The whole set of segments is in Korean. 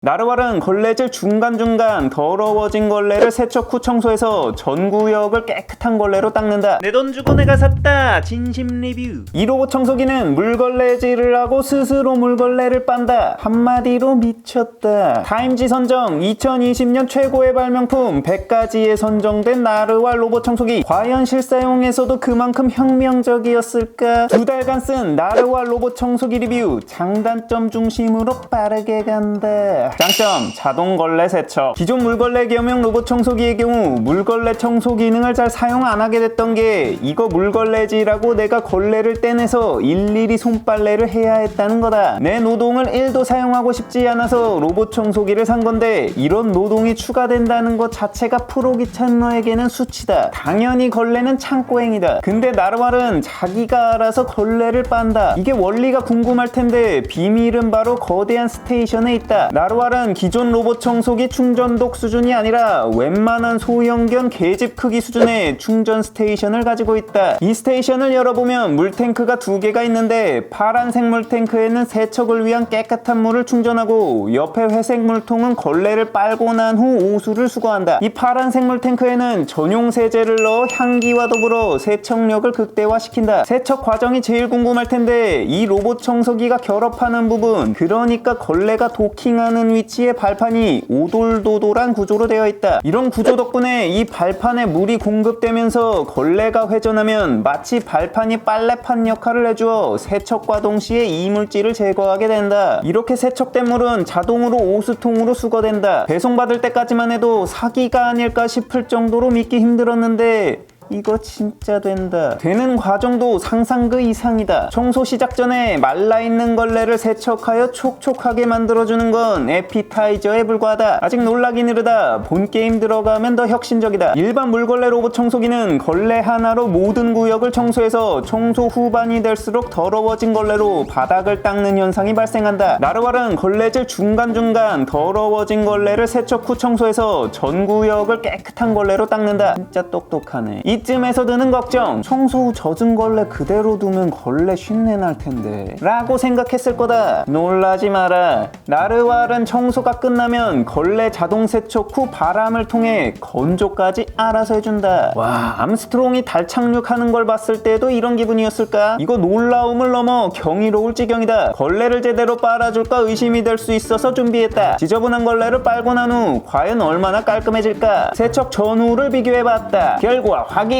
나르왈은 걸레질 중간중간 더러워진 걸레를 세척 후 청소해서 전 구역을 깨끗한 걸레로 닦는다. 내 돈 주고 내가 샀다. 진심 리뷰. 이 로봇 청소기는 물걸레질을 하고 스스로 물걸레를 빤다. 한마디로 미쳤다. 타임지 선정 2020년 최고의 발명품 100가지에 선정된 나르왈 로봇 청소기. 과연 실사용에서도 그만큼 혁명적이었을까? 2달간 쓴 나르왈 로봇 청소기 리뷰. 장단점 중심으로 빠르게 간다. 장점, 자동 걸레 세척. 기존 물걸레 겸용 로봇 청소기의 경우 물걸레 청소 기능을 잘 사용 안 하게 됐던 게 이거 물걸레지라고 내가 걸레를 떼내서 일일이 손빨래를 해야 했다는 거다. 내 노동을 1도 사용하고 싶지 않아서 로봇 청소기를 산 건데 이런 노동이 추가된다는 것 자체가 프로 귀찮러에게는 수치다. 당연히 걸레는 창고행이다. 근데 나르왈은 자기가 알아서 걸레를 빤다. 이게 원리가 궁금할 텐데 비밀은 바로 거대한 스테이션에 있다. 나르왈은 기존 로봇 청소기 충전독 수준이 아니라 웬만한 소형견 계집 크기 수준의 충전 스테이션을 가지고 있다. 이 스테이션을 열어보면 물탱크가 2개가 있는데 파란색 물탱크에는 세척을 위한 깨끗한 물을 충전하고 옆에 회색 물통은 걸레를 빨고 난 후 오수를 수거한다. 이 파란색 물탱크에는 전용 세제를 넣어 향기와 더불어 세척력을 극대화시킨다. 세척 과정이 제일 궁금할 텐데 이 로봇 청소기가 결합하는 부분, 그러니까 걸레가 도킹하는 위치에 발판이 오돌도돌한 구조로 되어 있다. 이런 구조 덕분에 이 발판에 물이 공급되면서 걸레가 회전하면 마치 발판이 빨래판 역할을 해주어 세척과 동시에 이물질을 제거하게 된다. 이렇게 세척된 물은 자동으로 오수통으로 수거된다. 배송받을 때까지만 해도 사기가 아닐까 싶을 정도로 믿기 힘들었는데 이거 진짜 된다. 되는 과정도 상상 그 이상이다. 청소 시작 전에 말라있는 걸레를 세척하여 촉촉하게 만들어주는 건 에피타이저에 불과하다. 아직 놀라긴 이르다. 본 게임 들어가면 더 혁신적이다. 일반 물걸레 로봇 청소기는 걸레 하나로 모든 구역을 청소해서 청소 후반이 될수록 더러워진 걸레로 바닥을 닦는 현상이 발생한다. 나르왈은 걸레질 중간중간 더러워진 걸레를 세척 후 청소해서 전 구역을 깨끗한 걸레로 닦는다. 진짜 똑똑하네. 이쯤에서 드는 걱정, 청소 후 젖은 걸레 그대로 두면 걸레 쉰내 날 텐데 라고 생각했을 거다. 놀라지 마라. 나르왈은 청소가 끝나면 걸레 자동 세척 후 바람을 통해 건조까지 알아서 해준다. 와, 암스트롱이 달 착륙하는 걸 봤을 때도 이런 기분이었을까? 이거 놀라움을 넘어 경이로울 지경이다. 걸레를 제대로 빨아줄까 의심이 될 수 있어서 준비했다. 지저분한 걸레를 빨고 난 후 과연 얼마나 깔끔해질까? 세척 전후를 비교해봤다. 결과 확인!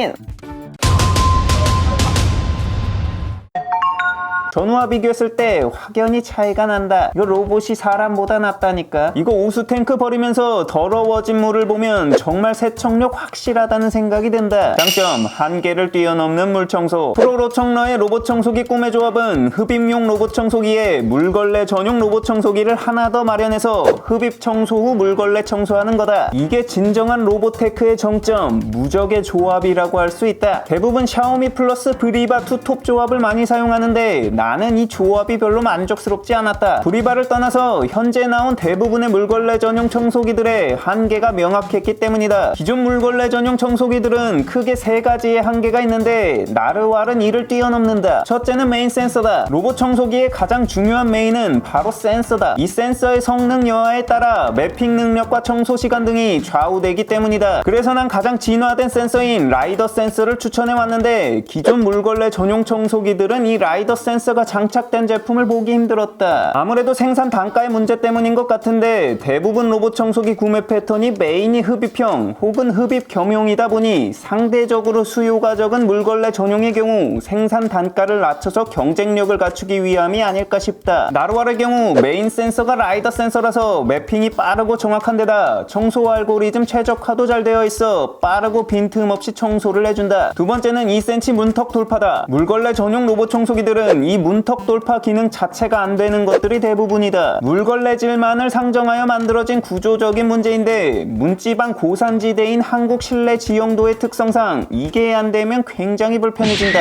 전후와 비교했을 때 확연히 차이가 난다. 이거 로봇이 사람보다 낫다니까. 이거 오수탱크 버리면서 더러워진 물을 보면 정말 세척력 확실하다는 생각이 든다. 장점, 한계를 뛰어넘는 물청소. 프로로청러의 로봇 청소기 꿈의 조합은 흡입용 로봇 청소기에 물걸레 전용 로봇 청소기를 하나 더 마련해서 흡입 청소 후 물걸레 청소하는 거다. 이게 진정한 로보테크의 정점, 무적의 조합이라고 할 수 있다. 대부분 샤오미 플러스 브리바 투톱 조합을 많이 사용하는데 나는 이 조합이 별로 만족스럽지 않았다. 브리바를 떠나서 현재 나온 대부분의 물걸레 전용 청소기들의 한계가 명확했기 때문이다. 기존 물걸레 전용 청소기들은 크게 3가지의 한계가 있는데 나르왈은 이를 뛰어넘는다. 첫째는 메인 센서다. 로봇 청소기의 가장 중요한 메인은 바로 센서다. 이 센서의 성능 여하에 따라 매핑 능력과 청소 시간 등이 좌우되기 때문이다. 그래서 난 가장 진화된 센서인 라이더 센서를 추천해왔는데 기존 물걸레 전용 청소기들은 이 라이더 센서가 장착된 제품을 보기 힘들었다. 아무래도 생산 단가의 문제 때문인 것 같은데 대부분 로봇 청소기 구매 패턴이 메인이 흡입형 혹은 흡입 겸용이다 보니 상대적으로 수요가 적은 물걸레 전용의 경우 생산 단가를 낮춰서 경쟁력을 갖추기 위함이 아닐까 싶다. 나르왈의 경우 메인 센서가 라이더 센서라서 매핑이 빠르고 정확한 데다 청소 알고리즘 최적화도 잘 되어 있어 빠르고 빈틈없이 청소를 해준다. 두 번째는 2cm 문턱 돌파다. 물걸레 전용 로봇 청소기들은 이 문턱 돌파 기능 자체가 안 되는 것들이 대부분이다. 물걸레질만을 상정하여 만들어진 구조적인 문제인데 문지방 고산지대인 한국 실내 지형도의 특성상 이게 안 되면 굉장히 불편해진다.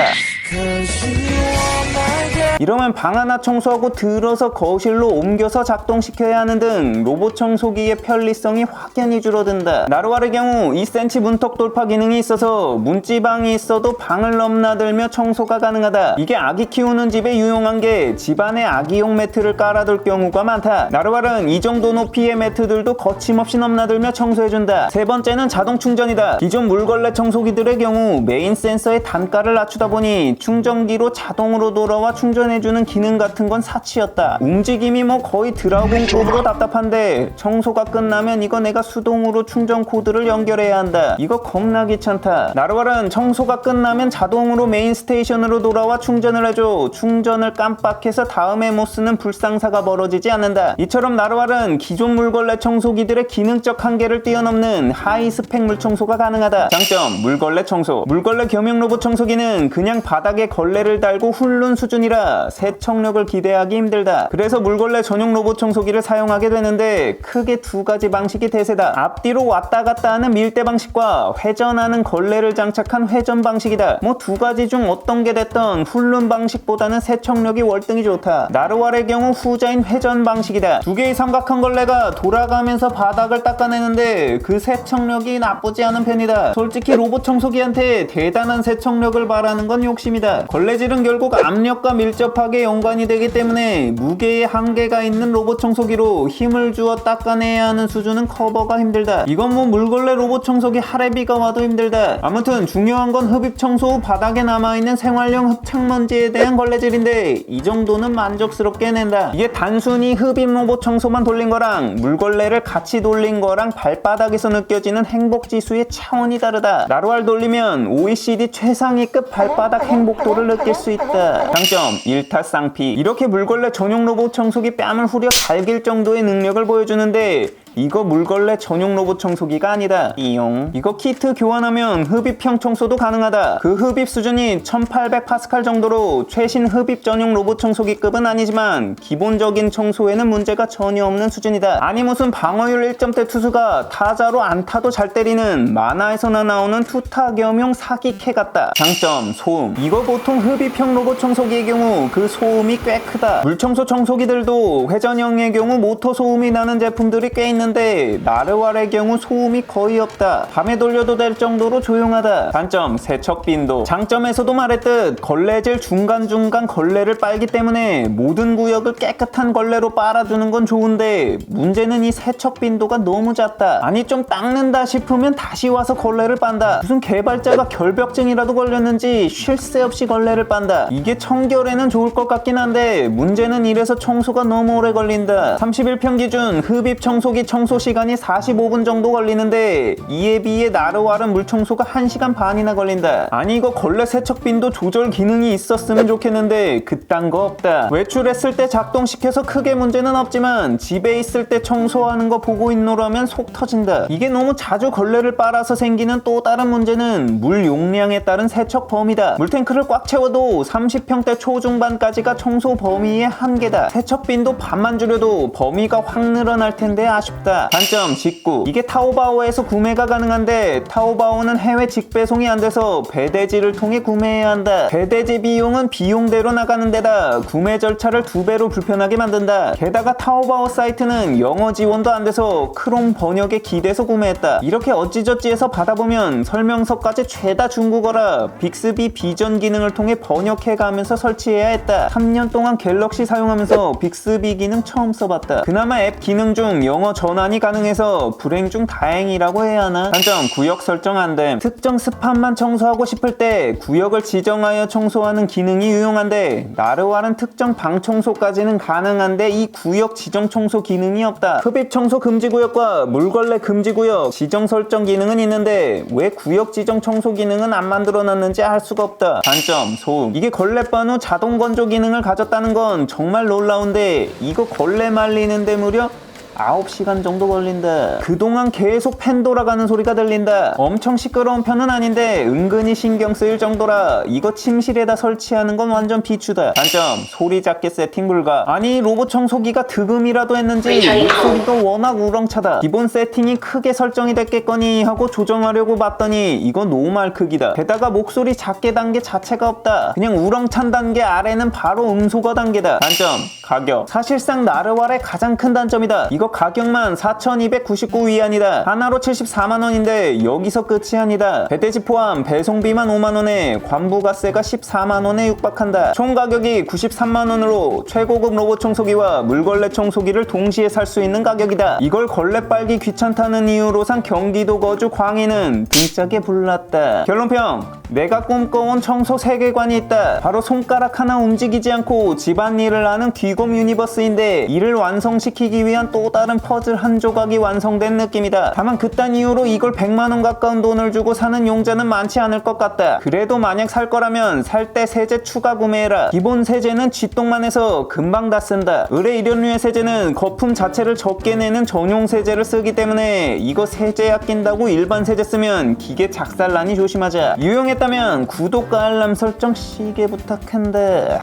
이러면 방 하나 청소하고 들어서 거실로 옮겨서 작동시켜야 하는 등 로봇 청소기의 편리성이 확연히 줄어든다. 나르왈의 경우 2cm 문턱 돌파 기능이 있어서 문지방이 있어도 방을 넘나들며 청소가 가능하다. 이게 아기 키우는 집에 집에 유용한 게 집안에 아기용 매트를 깔아둘 경우가 많다. 나르왈은 이 정도 높이의 매트들도 거침없이 넘나들며 청소해준다. 세 번째는 자동 충전이다. 기존 물걸레 청소기들의 경우 메인 센서의 단가를 낮추다 보니 충전기로 자동으로 돌아와 충전해주는 기능 같은 건 사치였다. 움직임이 뭐 거의 드라곤급으로 답답한데 청소가 끝나면 이거 내가 수동으로 충전 코드를 연결해야 한다. 이거 겁나 귀찮다. 나르왈은 청소가 끝나면 자동으로 메인 스테이션으로 돌아와 충전을 해줘. 충전을 깜빡해서 다음에 못 쓰는 불상사가 벌어지지 않는다. 이처럼 나르왈은 기존 물걸레 청소기들의 기능적 한계를 뛰어넘는 하이스펙 물청소가 가능하다. 장점, 물걸레 청소. 물걸레 겸용 로봇 청소기는 그냥 바닥에 걸레를 달고 훑는 수준이라 세척력을 기대하기 힘들다. 그래서 물걸레 전용 로봇 청소기를 사용하게 되는데 크게 두 가지 방식이 대세다. 앞뒤로 왔다 갔다 하는 밀대 방식과 회전하는 걸레를 장착한 회전 방식이다. 뭐 두 가지 중 어떤 게 됐던 훑는 방식보다는 세척력이 월등히 좋다. 나르왈의 경우 후자인 회전 방식이다. 두 개의 삼각형 걸레가 돌아가면서 바닥을 닦아내는데 그 세척력이 나쁘지 않은 편이다. 솔직히 로봇 청소기한테 대단한 세척력을 바라는 건 욕심이다. 걸레질은 결국 압력과 밀접하게 연관이 되기 때문에 무게의 한계가 있는 로봇 청소기로 힘을 주어 닦아내야 하는 수준은 커버가 힘들다. 이건 뭐 물걸레 로봇 청소기 할애비가 와도 힘들다. 아무튼 중요한 건 흡입 청소 후 바닥에 남아있는 생활용 흡착먼지에 대한 걸레질인데 이 정도는 만족스럽게 낸다. 이게 단순히 흡입 로봇 청소만 돌린 거랑 물걸레를 같이 돌린 거랑 발바닥에서 느껴지는 행복지수의 차원이 다르다. 나르왈 돌리면 OECD 최상위급 발바닥 행복도를 느낄 수 있다. 장점, 일타쌍피. 이렇게 물걸레 전용 로봇 청소기 뺨을 후려 갈길 정도의 능력을 보여주는데 이거 물걸레 전용 로봇 청소기가 아니다. 이거 키트 교환하면 흡입형 청소도 가능하다. 그 흡입 수준이 1800파스칼 정도로 최신 흡입 전용 로봇 청소기급은 아니지만 기본적인 청소에는 문제가 전혀 없는 수준이다. 아니 무슨 방어율 1점대 투수가 타자로 안타도 잘 때리는 만화에서나 나오는 투타 겸용 사기캐 같다. 장점, 소음. 이거 보통 흡입형 로봇 청소기의 경우 그 소음이 꽤 크다. 물청소 청소기들도 회전형의 경우 모터 소음이 나는 제품들이 꽤 있는데 나르왈의 경우 소음이 거의 없다. 밤에 돌려도 될 정도로 조용하다. 단점, 세척 빈도. 장점에서도 말했듯 걸레질 중간중간 걸레를 빨기 때문에 모든 구역을 깨끗한 걸레로 빨아주는 건 좋은데 문제는 이 세척 빈도가 너무 잦다. 아니 좀 닦는다 싶으면 다시 와서 걸레를 빤다. 무슨 개발자가 결벽증이라도 걸렸는지 쉴 새 없이 걸레를 빤다. 이게 청결에는 좋을 것 같긴 한데 문제는 이래서 청소가 너무 오래 걸린다. 30일 기준 흡입 청소기 청소 시간이 45분 정도 걸리는데 이에 비해 나르왈은 물청소가 1시간 반이나 걸린다. 아니 이거 걸레 세척 빈도 조절 기능이 있었으면 좋겠는데 그딴 거 없다. 외출했을 때 작동시켜서 크게 문제는 없지만 집에 있을 때 청소하는 거 보고 있노라면 속 터진다. 이게 너무 자주 걸레를 빨아서 생기는 또 다른 문제는 물 용량에 따른 세척 범위다. 물탱크를 꽉 채워도 30평대 초중반까지가 청소 범위의 한계다. 세척 빈도 반만 줄여도 범위가 확 늘어날 텐데 아쉽다. 단점, 직구. 이게 타오바오에서 구매가 가능한데 타오바오는 해외 직배송이 안 돼서 배대지를 통해 구매해야 한다. 배대지 비용은 비용대로 나가는 데다 구매 절차를 2배로 불편하게 만든다. 게다가 타오바오 사이트는 영어 지원도 안 돼서 크롬 번역에 기대서 구매했다. 이렇게 어찌저찌해서 받아보면 설명서까지 죄다 중국어라 빅스비 비전 기능을 통해 번역해가면서 설치해야 했다. 3년 동안 갤럭시 사용하면서 빅스비 기능 처음 써봤다. 그나마 앱 기능 중 영어 전환이 가능해서 불행 중 다행이라고 해야 하나? 단점, 구역 설정 안됨. 특정 스팟만 청소하고 싶을 때 구역을 지정하여 청소하는 기능이 유용한데 나르왈은 특정 방 청소까지는 가능한데 이 구역 지정 청소 기능이 없다. 흡입 청소 금지 구역과 물걸레 금지 구역 지정 설정 기능은 있는데 왜 구역 지정 청소 기능은 안 만들어놨는지 알 수가 없다. 단점, 소음. 이게 걸레 빤 후 자동 건조 기능을 가졌다는 건 정말 놀라운데 이거 걸레 말리는데 무려 9시간 정도 걸린다. 그동안 계속 팬 돌아가는 소리가 들린다. 엄청 시끄러운 편은 아닌데 은근히 신경 쓰일 정도라 이거 침실에다 설치하는 건 완전 비추다. 단점, 소리 작게 세팅 불가. 아니 로봇 청소기가 득음이라도 했는지 목소리가 워낙 우렁차다. 기본 세팅이 크게 설정이 됐겠거니 하고 조정하려고 봤더니 이거 노말 크기다. 게다가 목소리 작게 단계 자체가 없다. 그냥 우렁찬 단계 아래는 바로 음소거 단계다. 단점, 가격. 사실상 나르왈의 가장 큰 단점이다. 이거 가격만 4,299위안이다. 하나로 74만원인데 여기서 끝이 아니다. 배대지 포함 배송비만 5만원에 관부가세가 14만원에 육박한다. 총 가격이 93만원으로 최고급 로봇 청소기와 물걸레 청소기를 동시에 살 수 있는 가격이다. 이걸 걸레 빨기 귀찮다는 이유로 산 경기도 거주 광희는 등짝에 불났다. 결론평, 내가 꿈꿔온 청소 세계관이 있다. 바로 손가락 하나 움직이지 않고 집안일을 하는 귀검 유니버스인데, 이를 완성시키기 위한 또 다른 퍼즐 한 조각이 완성된 느낌이다. 다만 그딴 이유로 이걸 100만원 가까운 돈을 주고 사는 용자는 많지 않을 것 같다. 그래도 만약 살 거라면 살 때 세제 추가 구매해라. 기본 세제는 쥐똥만 해서 금방 다 쓴다. 의뢰 일연류의 세제는 거품 자체를 적게 내는 전용 세제를 쓰기 때문에 이거 세제 아낀다고 일반 세제 쓰면 기계 작살나니 조심하자. 유용했다면 구독과 알람 설정 시계 부탁한다.